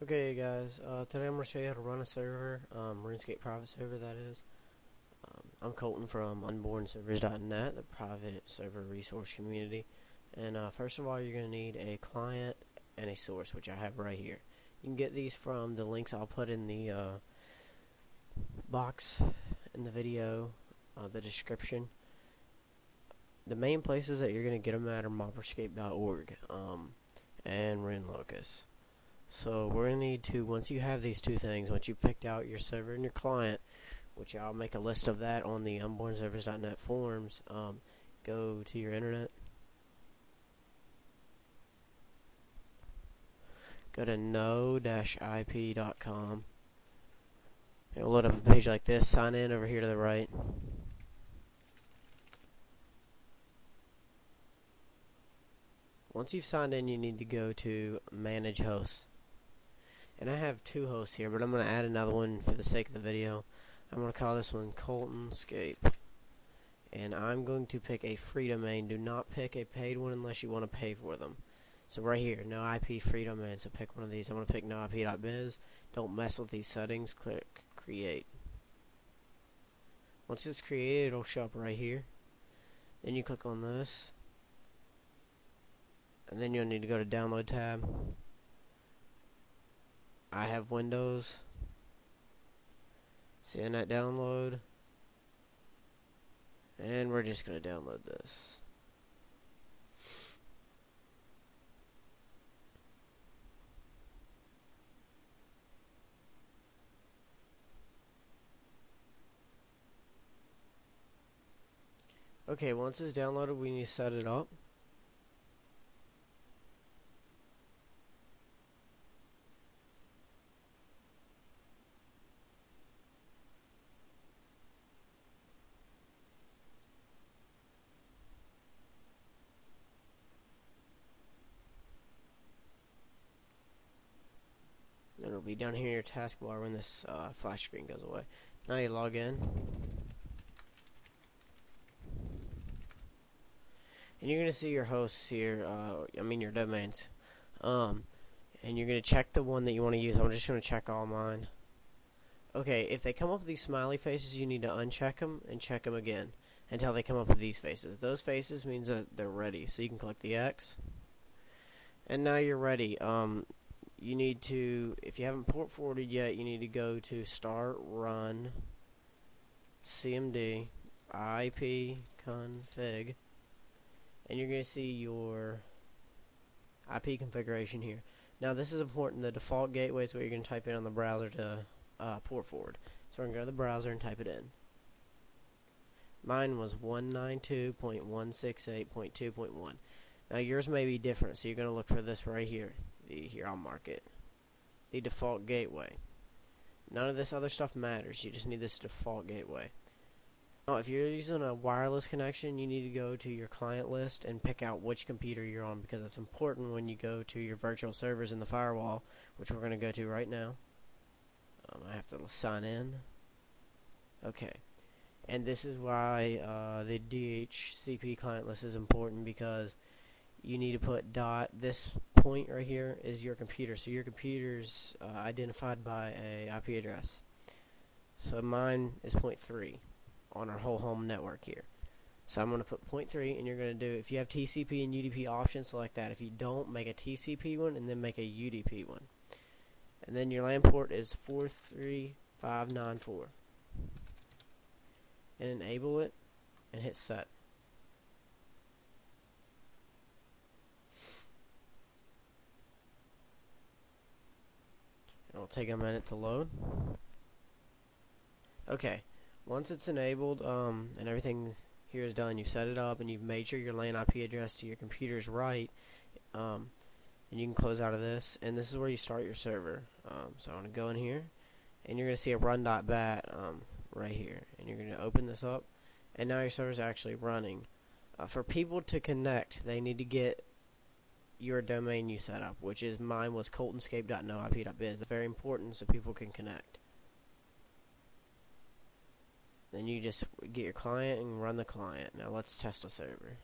Okay guys, today I'm going to show you how to run a server, RuneScape private server that is. I'm Colton from unbornservers.net, the private server resource community. And first of all, you're going to need a client and a source, which I have right here. You can get these from the links I'll put in the box in the video, the description. The main places that you're going to get them at are mobberscape.org and RuneLocus. So we're going to need to, once you have these two things, once you picked out your server and your client, which I'll make a list of that on the unbornservers.net forums, go to your internet, go to no-ip.com, it'll load up a page like this, sign in over here to the right. Once you've signed in, you need to go to manage hosts. And I have two hosts here, but I'm going to add another one for the sake of the video. I'm going to call this one RuneScape. And I'm going to pick a free domain. Do not pick a paid one unless you want to pay for them. So right here, no IP free domain. So pick one of these. I'm going to pick noip.biz. Don't mess with these settings. Click create. Once it's created, it'll show up right here. Then you click on this. And then you'll need to go to download tab. I have Windows. Seeing that download. And we're just going to download this. Okay, once it's downloaded, we need to set it up. It'll be down here in your taskbar when this flash screen goes away. Now you log in. And you're going to see your hosts here, your domains. And you're going to check the one that you want to use. I'm just going to check all mine. Okay, if they come up with these smiley faces, you need to uncheck them and check them again until they come up with these faces. Those faces means that they're ready. So you can click the X. And now you're ready. You need to, if you haven't port forwarded yet, you need to go to start run cmd ip config, and you're going to see your IP configuration here. Now this is important. The default gateway is what you're going to type in on the browser to port forward. So we're going to go to the browser and type it in. Mine was 192.168.2.1. Now yours may be different, so you're going to look for this right here. Here, I'll mark it. The default gateway. None of this other stuff matters. You just need this default gateway. Now, if you're using a wireless connection, you need to go to your client list and pick out which computer you're on, because it's important when you go to your virtual servers in the firewall, which we're going to go to right now. I have to sign in. Okay. And this is why the DHCP client list is important, because you need to put this point right here is your computer. So your computer's identified by a IP address. So mine is .3 on our whole home network here. So I'm going to put .3, and you're going to do, if you have TCP and UDP options, select that. If you don't, make a TCP one and then make a UDP one. And then your LAN port is 43594. And enable it and hit set. It'll take a minute to load. Okay, once it's enabled and everything here is done, you've set it up and you've made sure your LAN IP address to your computer is right, and you can close out of this, and this is where you start your server. So I'm going to go in here, and you're going to see a run.bat right here, and you're going to open this up, and now your server is actually running. For people to connect, they need to get your domain you set up, which is mine was coltonscape.noip.biz. It's very important so people can connect. Then you just get your client and run the client. Now let's test a server.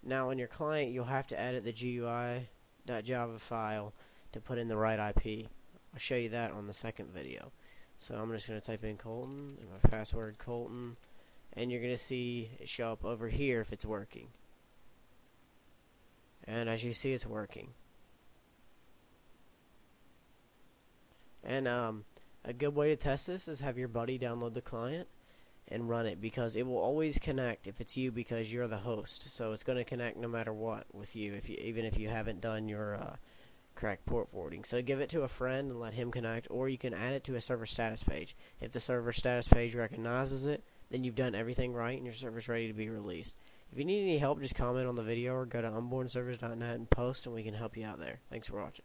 Now on your client, you'll have to edit the GUI.java file to put in the right IP. I'll show you that on the second video. So I'm just going to type in Colton, and my password Colton, and you're going to see it show up over here if it's working. And as you see, it's working. And a good way to test this is have your buddy download the client and run it, because it will always connect if it's you, because you're the host. So it's going to connect no matter what with you, even if you haven't done your correct port forwarding. So give it to a friend and let him connect, or you can add it to a server status page. If the server status page recognizes it, then you've done everything right and your server's ready to be released. If you need any help, just comment on the video or go to unbornservers.net and post, and we can help you out there. Thanks for watching.